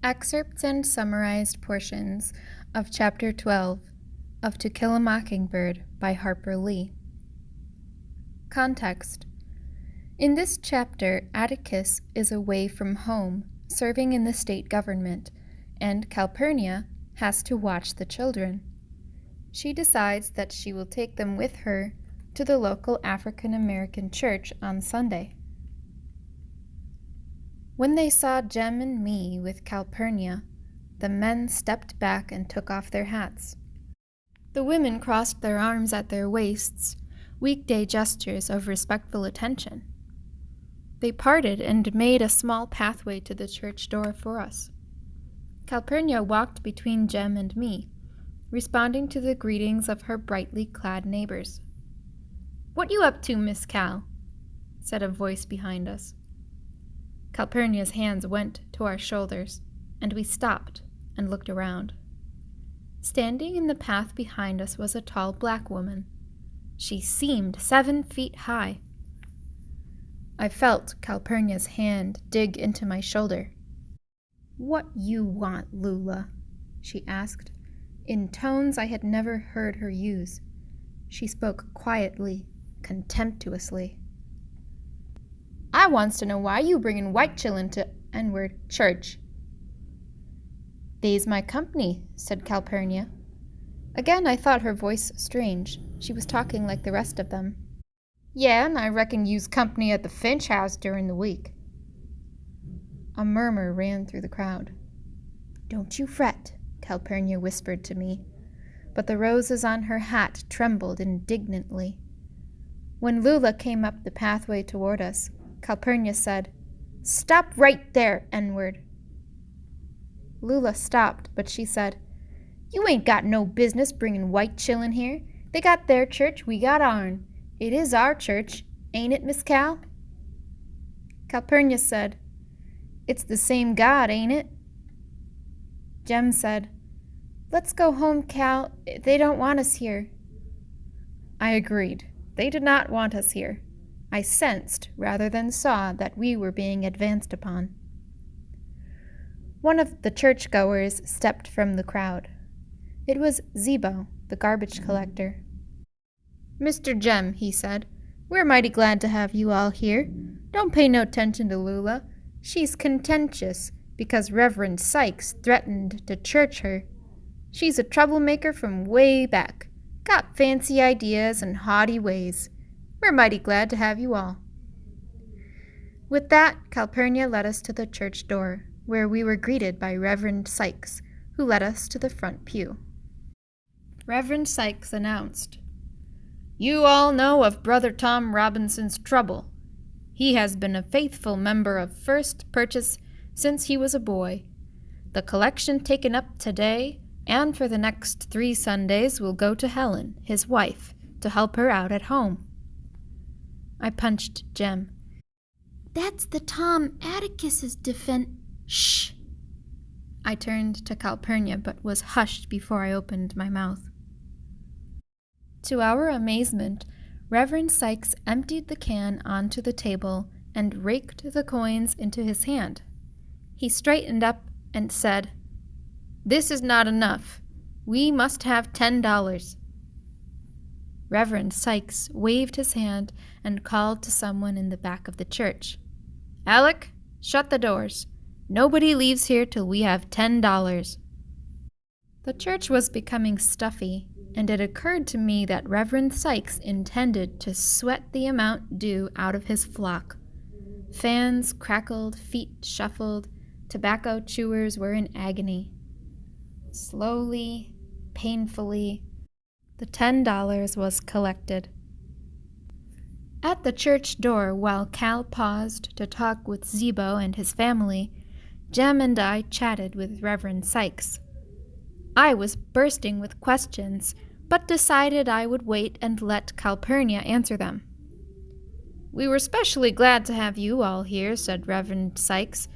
Excerpts and summarized portions of Chapter 12 of To Kill a Mockingbird by Harper Lee. Context. In this chapter, Atticus is away from home, serving in the state government, and Calpurnia has to watch the children. She decides that she will take them with her to the local African American church on Sunday. When they saw Jem and me with Calpurnia, the men stepped back and took off their hats. The women crossed their arms at their waists, weekday gestures of respectful attention. They parted and made a small pathway to the church door for us. Calpurnia walked between Jem and me, responding to the greetings of her brightly clad neighbors. "What you up to, Miss Cal?" said a voice behind us. Calpurnia's hands went to our shoulders, and we stopped and looked around. Standing in the path behind us was a tall black woman. She seemed 7 feet high. I felt Calpurnia's hand dig into my shoulder. "What you want, Lula?" she asked, in tones I had never heard her use. She spoke quietly, contemptuously. "I wants to know why you bringin' white chillun to N-word church." "They's my company," said Calpurnia. Again I thought her voice strange. She was talking like the rest of them. "Yeah, and I reckon you's company at the Finch house during the week." A murmur ran through the crowd. "Don't you fret," Calpurnia whispered to me, but the roses on her hat trembled indignantly. When Lula came up the pathway toward us, Calpurnia said, "Stop right there, N-word." Lula stopped, but she said, "You ain't got no business bringin' white chillun here. They got their church, we got ourn. It is our church, ain't it, Miss Cal?" Calpurnia said, "It's the same God, ain't it?" Jem said, "Let's go home, Cal. They don't want us here." I agreed. They did not want us here. I sensed, rather than saw, that we were being advanced upon. One of the churchgoers stepped from the crowd. It was Zebo, the garbage collector. "Mr. Jem," he said, "we're mighty glad to have you all here. Don't pay no attention to Lula. She's contentious because Reverend Sykes threatened to church her. She's a troublemaker from way back. Got fancy ideas and haughty ways. We're mighty glad to have you all." With that, Calpurnia led us to the church door, where we were greeted by Reverend Sykes, who led us to the front pew. Reverend Sykes announced, "You all know of Brother Tom Robinson's trouble. He has been a faithful member of First Purchase since he was a boy. The collection taken up today and for the next 3 Sundays will go to Helen, his wife, to help her out at home." I punched Jem. "That's the Tom Atticus's Shh!" I turned to Calpurnia, but was hushed before I opened my mouth. To our amazement, Reverend Sykes emptied the can onto the table and raked the coins into his hand. He straightened up and said, "This is not enough. We must have $10. Reverend Sykes waved his hand and called to someone in the back of the church. "Alec, shut the doors. Nobody leaves here till we have $10. The church was becoming stuffy, and it occurred to me that Reverend Sykes intended to sweat the amount due out of his flock. Fans crackled, feet shuffled, tobacco chewers were in agony. Slowly, painfully, the $10 was collected. At the church door, while Cal paused to talk with Zebo and his family, Jem and I chatted with Reverend Sykes. I was bursting with questions, but decided I would wait and let Calpurnia answer them. "We were specially glad to have you all here," said Reverend Sykes.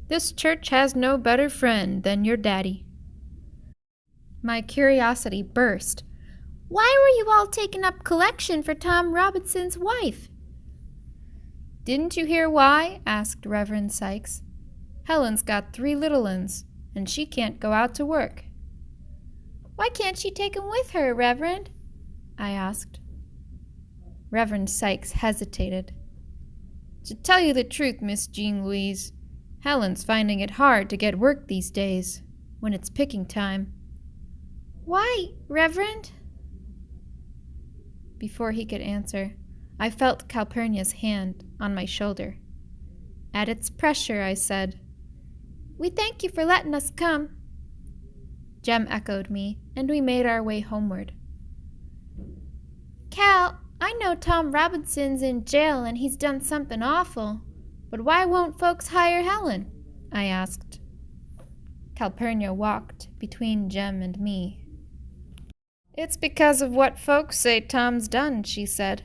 "This church has no better friend than your daddy." My curiosity burst. "Why were you all taking up collection for Tom Robinson's wife?" "Didn't you hear why?" asked Reverend Sykes. "Helen's got 3 little uns. and she can't go out to work." "Why can't she take him with her, Reverend?" I asked. Reverend Sykes hesitated. "To tell you the truth, Miss Jean Louise, Helen's finding it hard to get work these days, when it's picking time." "Why, Reverend?" Before he could answer, I felt Calpurnia's hand on my shoulder. At its pressure, I said, "We thank you for letting us come." Jem echoed me, and we made our way homeward. "Cal, I know Tom Robinson's in jail and he's done something awful, but why won't folks hire Helen?" I asked. Calpurnia walked between Jem and me. "It's because of what folks say Tom's done," she said.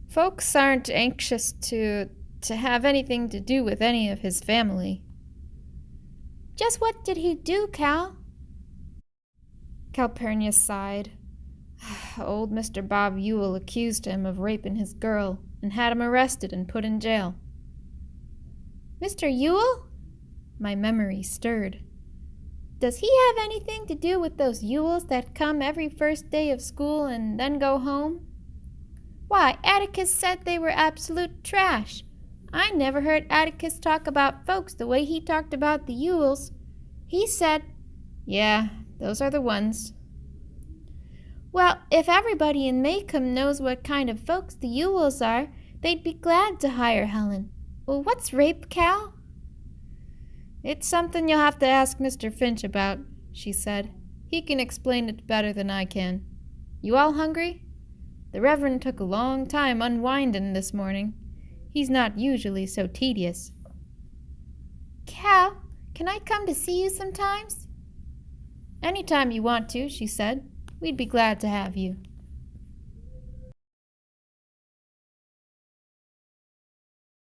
"Folks aren't anxious to have anything to do with any of his family." "Just what did he do, Cal?" Calpurnia sighed. "Old Mr. Bob Ewell accused him of raping his girl and had him arrested and put in jail." "Mr. Ewell?" My memory stirred. "Does he have anything to do with those Ewells that come every first day of school and then go home? Why, Atticus said they were absolute trash. I never heard Atticus talk about folks the way he talked about the Ewells. He said—" "Yeah, those are the ones." "Well, if everybody in Maycomb knows what kind of folks the Ewells are, they'd be glad to hire Helen. Well, what's rape, Cal?" "It's something you'll have to ask Mr. Finch about," she said. "He can explain it better than I can. You all hungry? The Reverend took a long time unwinding this morning. He's not usually so tedious." "Cal, can I come to see you sometimes?" "Anytime you want to," she said. "We'd be glad to have you."